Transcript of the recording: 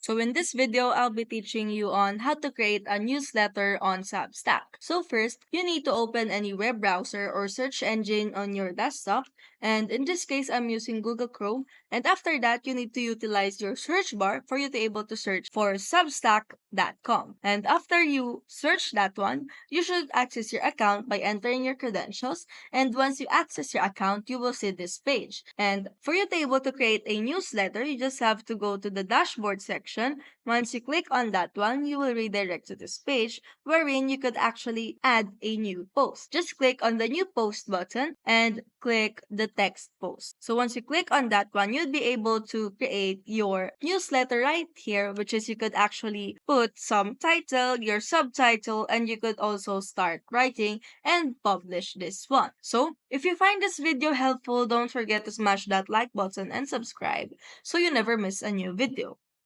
So in this video, I'll be teaching you on how to create a newsletter on Substack. So first, you need to open any web browser or search engine on your desktop. And in this case, I'm using Google Chrome. And after that, you need to utilize your search bar for you to able to search for substack.com. And after you search that one, you should access your account by entering your credentials. And once you access your account, you will see this page. And for you to able to create a newsletter, you just have to go to the dashboard section. Once you click on that one, you will redirect to this page wherein you could actually add a new post. Just click on the new post button and click the text post. So once you click on that one, you'll be able to create your newsletter right here, which is you could actually put some title, your subtitle, and you could also start writing and publish this one. So if you find this video helpful, don't forget to smash that like button and subscribe so you never miss a new video.